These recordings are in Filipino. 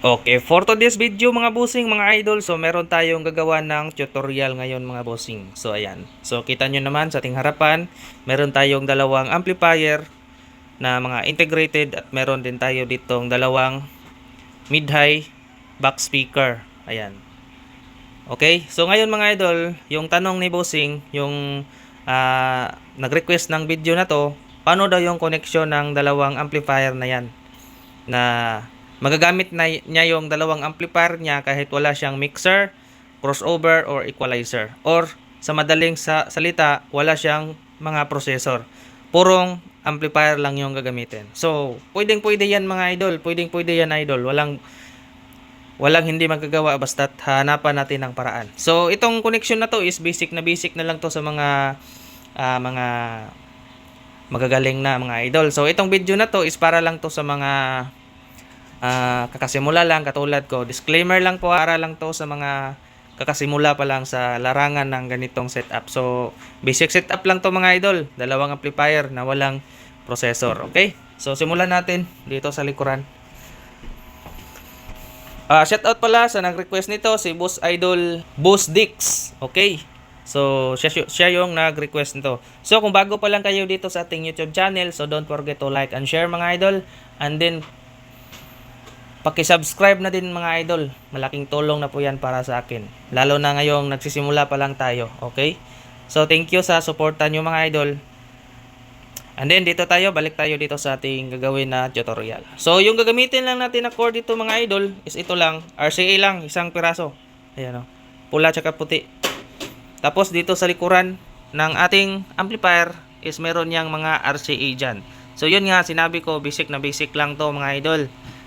Okay, for today's video mga bossing, mga idol, so meron tayong gagawa ng tutorial ngayon mga bossing. So ayan, so kita nyo naman sa ating harapan, meron tayong dalawang amplifier na mga integrated at meron din tayo ditong dalawang mid-high back speaker. Ayan. Okay, so ngayon mga idol, yung tanong ni bossing, yung nag-request ng video na to, paano daw yung connection ng dalawang amplifier na yan? Na magagamit na niya yung dalawang amplifier niya kahit wala siyang mixer, crossover, or equalizer. Or sa madaling salita, wala siyang mga processor. Purong amplifier lang yung gagamitin. So, pwedeng-pwede yan mga idol. Pwedeng-pwede yan idol. Walang hindi magagawa basta't hanapan natin ng paraan. So, itong connection na to is basic na lang to sa mga magagaling na mga idol. So, itong video na to is para lang to sa mga kakasimula lang katulad ko. Disclaimer lang po, para lang to sa mga kakasimula pa lang sa larangan ng ganitong setup. So, basic setup lang to mga idol. Dalawang amplifier na walang processor. Okay? So, simulan natin dito sa likuran. Shoutout pala sa nag-request nito, si Boss Idol Boss Dix. Okay? So, siya yung nag-request nito. So, kung bago pa lang kayo dito sa ating YouTube channel, so don't forget to like and share mga idol. And then, paki-subscribe na din mga idol. Malaking tulong na po yan para sa akin. Lalo na ngayong nagsisimula pa lang tayo. Okay? So, thank you sa suporta nyo mga idol. And then, balik tayo dito sa ating gagawin na tutorial. So, yung gagamitin lang natin na cord dito mga idol is ito lang. RCA lang, isang piraso. Ayan o. Pula tsaka puti. Tapos, dito sa likuran ng ating amplifier is meron niyang mga RCA dyan. So, yun nga, sinabi ko, basic na basic lang to mga idol.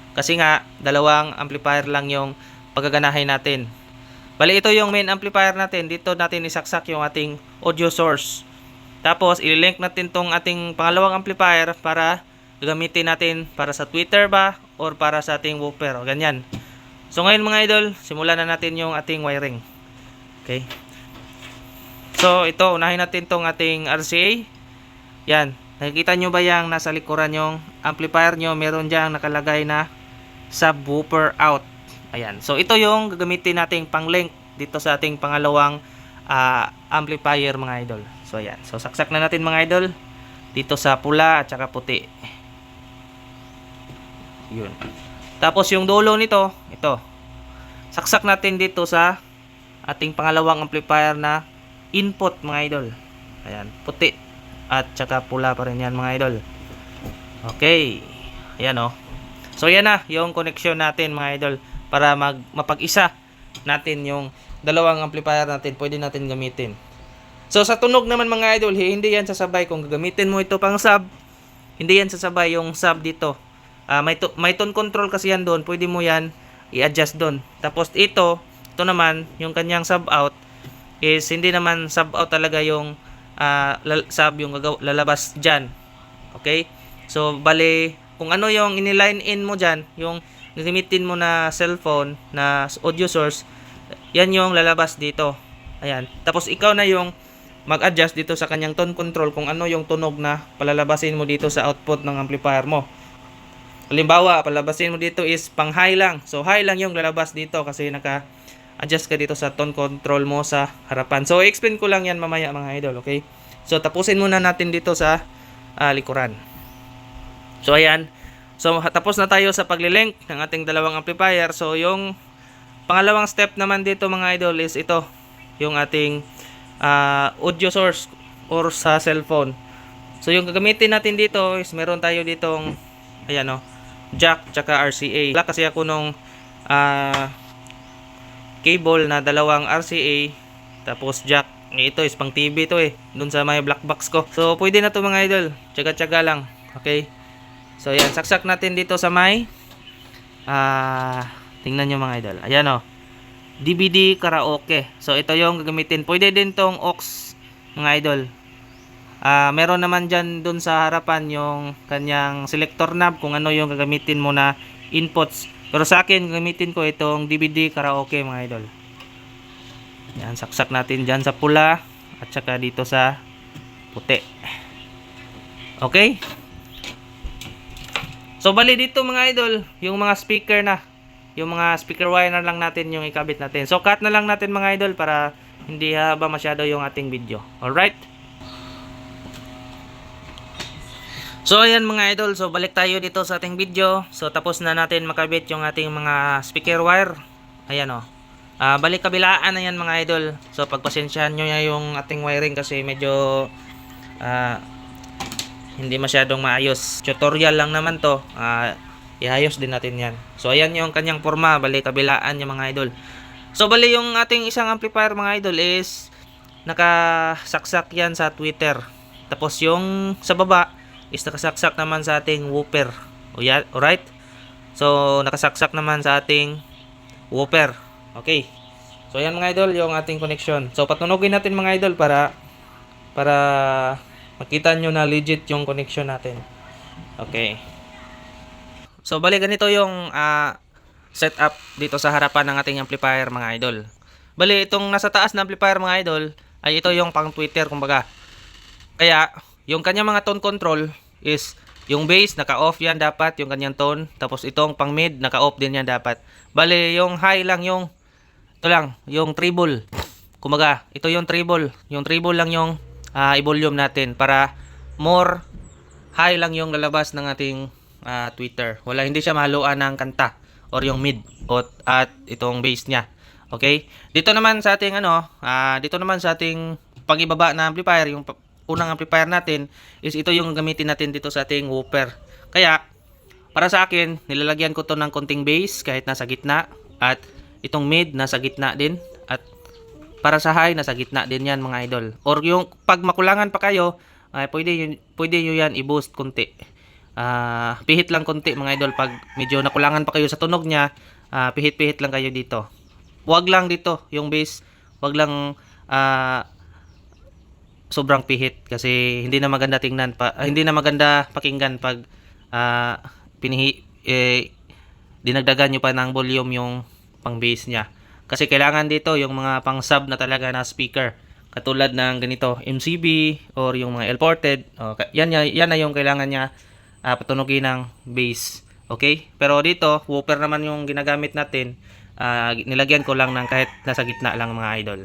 Kasi nga, dalawang amplifier lang yung paggaganahin natin. Bali, ito yung main amplifier natin. Dito natin isaksak yung ating audio source. Tapos, ililink natin tong ating pangalawang amplifier para gagamitin natin para sa tweeter ba or para sa ating woofer. O, ganyan. So, ngayon mga idol, simulan na natin yung ating wiring. Okay. So, ito, unahin natin tong ating RCA. Yan. Nakikita nyo ba yung nasa likuran yung amplifier nyo? Meron dyan nakalagay na subwoofer out. Ayan. So, ito yung gagamitin nating pang-link dito sa ating pangalawang amplifier mga idol. So, ayan. So, saksak na natin mga idol dito sa pula at saka puti. Yun. Tapos, yung dulo nito, ito. Saksak natin dito sa ating pangalawang amplifier na input mga idol. Ayan. Puti at saka pula pa rin yan mga idol. Okay. Ayan o. So, yan na yung connection natin mga idol para mapag-isa natin yung dalawang amplifier natin. Pwede natin gamitin. So, sa tunog naman mga idol, hindi yan sasabay. Kung gagamitin mo ito pang sub, hindi yan sasabay yung sub dito. May tone control kasi yan doon. Pwede mo yan i-adjust doon. Tapos ito naman, yung kanyang sub out is hindi naman sub out talaga yung sub yung lalabas dyan. Okay? So, bali, kung ano yung iniline in mo dyan, yung gagamitin mo na cellphone, na audio source, yan yung lalabas dito. Ayan. Tapos, ikaw na yung mag-adjust dito sa kanyang tone control kung ano yung tunog na palalabasin mo dito sa output ng amplifier mo. Halimbawa, palalabasin mo dito is pang high lang. So, high lang yung lalabas dito kasi naka-adjust ka dito sa tone control mo sa harapan. So, i-explain ko lang yan mamaya mga idol, okay? So, tapusin muna natin dito sa likuran. So, ayan. So, tapos na tayo sa paglilink ng ating dalawang amplifier. So, yung pangalawang step naman dito mga idol is ito. Yung ating audio source or sa cellphone. So, yung gagamitin natin dito is meron tayo ditong ayan o, jack tsaka RCA. Wala kasi ako nung cable na dalawang RCA tapos jack. Ito is pang TV to dun sa may black box ko. So, pwede na to mga idol. Tsaga-tsaga lang. Okay. So, ayan. Saksak natin dito sa may tingnan nyo mga idol. Ayan o. DVD karaoke. So, ito yung gagamitin. Pwede din tong aux mga idol. Meron naman dyan dun sa harapan yung kanyang selector knob kung ano yung gagamitin mo na inputs. Pero sa akin, gagamitin ko itong DVD karaoke mga idol. Yan, saksak natin dyan sa pula at saka dito sa puti. Okay? So, bali dito mga idol, yung mga speaker na. yung mga speaker wire na lang natin yung ikabit natin. So cut na lang natin mga idol para hindi haba masyado yung ating video. Alright? So ayan mga idol, so balik tayo dito sa ating video. So tapos na natin makabit yung ating mga speaker wire. Ayan o. Balik kabilaan na yan mga idol. So pagpasensyahan nyo ya yung ating wiring kasi medyo hindi masyadong maayos. Tutorial lang naman to. Iayos din natin yan. So ayan yung kanyang forma. Balik kabilaan yung mga idol. So bali yung ating isang amplifier mga idol is nakasaksak yan sa tweeter. Tapos yung sa baba is nakasaksak naman sa ating woofer. Alright? So nakasaksak naman sa ating woofer. Okay. So ayan mga idol yung ating connection. So patunogin natin mga idol para makita nyo na legit yung connection natin. Okay. So bali ganito yung setup dito sa harapan ng ating amplifier mga idol. Bali itong nasa taas na amplifier mga idol ay ito yung pang tweeter kumbaga. Kaya yung kanyang mga tone control is yung bass naka-off yan dapat yung kanyang tone. Tapos itong pang mid naka-off din yan dapat. Bali yung high lang yung yung treble. Kumbaga ito yung treble. Yung treble lang yung i-volume natin para more high lang yung lalabas ng ating tweeter. Hindi siya mahaluan ng kanta or yung mid at itong bass niya. Okay? Dito naman sa ating dito naman sa ating pag-ibaba na amplifier, yung unang amplifier natin is ito yung gamitin natin dito sa ating woofer. Kaya para sa akin, nilalagyan ko to ng konting bass kahit nasa gitna at itong mid nasa gitna din at para sa high nasa gitna din yan mga idol. Or yung pag makulangan pa kayo, pwede nyo yan i-boost konti. Pihit lang konti mga idol pag medyo nakulangan pa kayo sa tunog niya, pihit-pihit lang kayo dito. Wag lang dito yung bass, wag lang sobrang pihit kasi hindi na maganda tingnan hindi na maganda pakinggan pag dinagdagan nyo pa ng volume yung pang bass niya. Kasi kailangan dito yung mga pang sub na talaga na speaker. Katulad ng ganito, MCB or yung mga L-ported. Yan na yung kailangan niya patunogin ng bass. Okay? Pero dito, woofer naman yung ginagamit natin. Nilagyan ko lang ng kahit nasa gitna lang mga idol.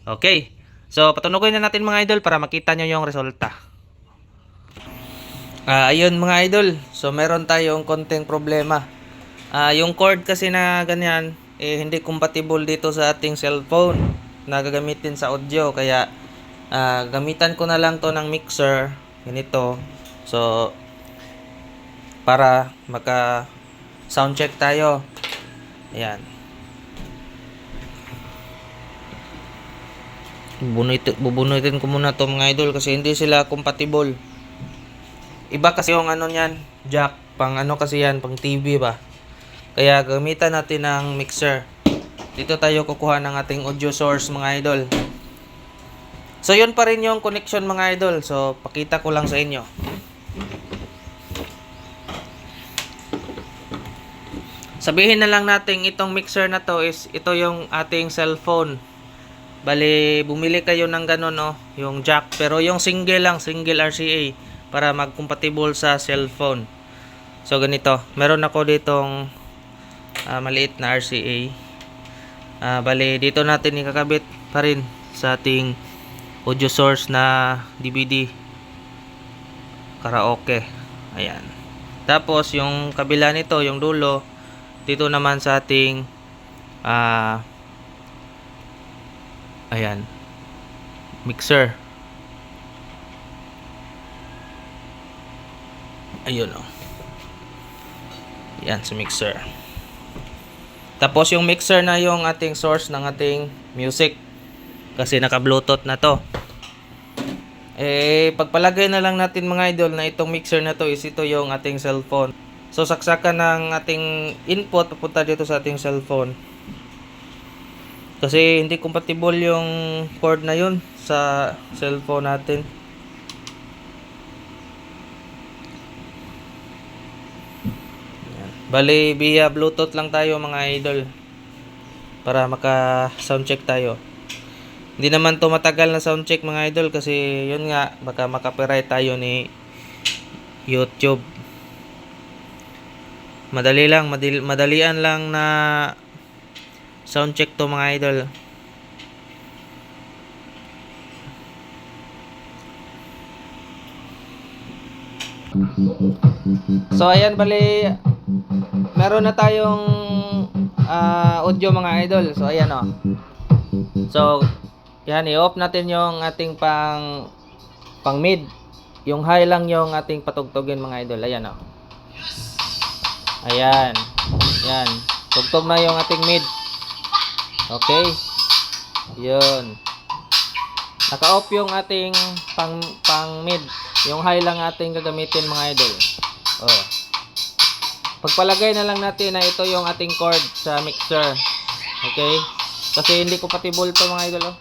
Okay? So, patunogin na natin mga idol para makita nyo yung resulta. Ayun mga idol. So, meron tayong konting problema. Yung cord kasi na ganyan, hindi compatible dito sa ating cellphone na gagamitin sa audio. Kaya, gamitan ko na lang to ng mixer. Ganito. So, para maka sound check tayo. Ayan. Bubunutin ko muna to mga idol kasi hindi sila compatible. Iba kasi yung niyan, jack, pang kasi yan, pang TV ba. Kaya gamitan natin ng mixer. Dito tayo kukuha ng ating audio source mga idol. So yun pa rin yung connection mga idol. So pakita ko lang sa inyo. Sabihin na lang natin itong mixer na to is ito yung ating cellphone. Bali, bumili kayo ng ganun, yung jack. Pero yung single lang, single RCA para mag-compatible sa cellphone. So, ganito. Meron ako ditong maliit na RCA. Bali, dito natin ikakabit pa rin sa ating audio source na DVD karaoke. Ayan. Tapos, yung kabila nito, yung dulo, dito naman sa ating ayan, mixer. Ayun yan sa mixer. Tapos yung mixer na yung ating source ng ating music kasi naka bluetooth na to. Pagpalagay na lang natin mga idol na itong mixer na to is ito yung ating cellphone. So saksakan ng ating input papunta dito sa ating cellphone. Kasi hindi compatible yung cord na yun sa cellphone natin. Ayan. Bali, via Bluetooth lang tayo mga idol. Para maka soundcheck tayo. Hindi naman to matagal na soundcheck mga idol kasi yun nga, baka makapiright tayo ni YouTube. Madalian lang na sound check to mga idol. So ayan, bali meron na tayong audio mga idol. So ayan oh. So yan, i-off natin yung ating pang mid. Yung high lang yung ating patugtugin mga idol. Ayan oh. Ayan. Yan. Tugtog na yung ating mid. Okay. Yun. Naka-off yung ating pang mid. Yung high lang ating gagamitin mga idol. Oh. Pagpalagay na lang natin na ito yung ating chord sa mixer. Okay? Kasi hindi compatible to mga idol. Oh.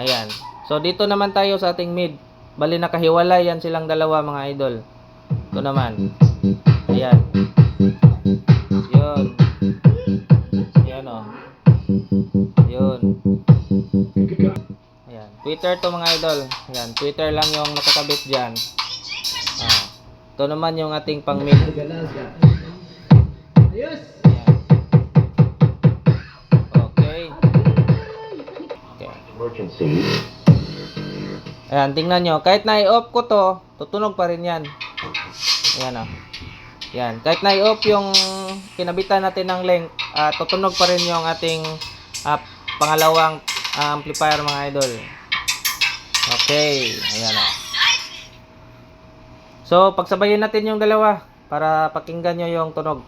Ayan. So dito naman tayo sa ating mid. Bali nakahiwalay yan silang dalawa mga idol. Ito naman. Ayan. Yun. Yan oh. Yun. Ayan. Twitter to mga idol. Ayan. Twitter lang yung nakakabit dyan. Ah. Ito naman yung ating pang mid. Ayan. Okay. Okay. Emergency. Ayan. Tingnan nyo. Kahit na i-off ko to, tutunog pa rin yan. Ayan o. Yan. Kahit na-i-off yung kinabitan natin ng link, tutunog pa rin yung ating pangalawang amplifier mga idol. Okay. Ayan o. So, pagsabayin natin yung dalawa para pakinggan nyo yung tunog.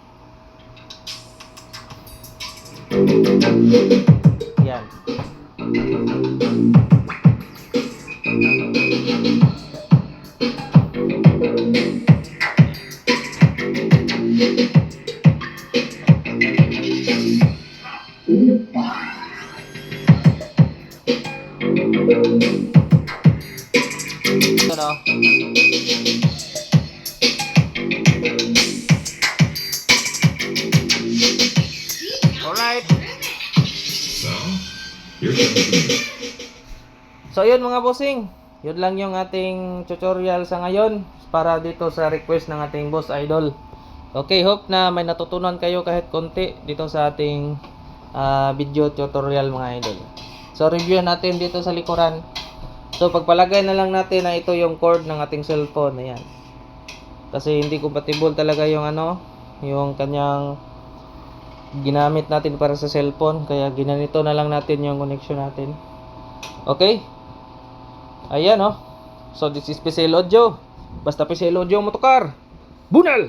Yan. Ito no. Alright. So yun mga bossing, yun lang yung ating tutorial sa ngayon para dito sa request ng ating boss idol. Okay, hope na may natutunan kayo kahit konti dito sa ating video tutorial mga idol. So review natin dito sa likuran. So pagpalagay na lang natin na ito yung cord ng ating cellphone. Ayan. Kasi hindi compatible talaga yung yung kanyang ginamit natin para sa cellphone. Kaya ginanito na lang natin yung connection natin. Okay. Ayan oh. So this is PCL Audio. Basta PCL Audio Motokar. Bunal!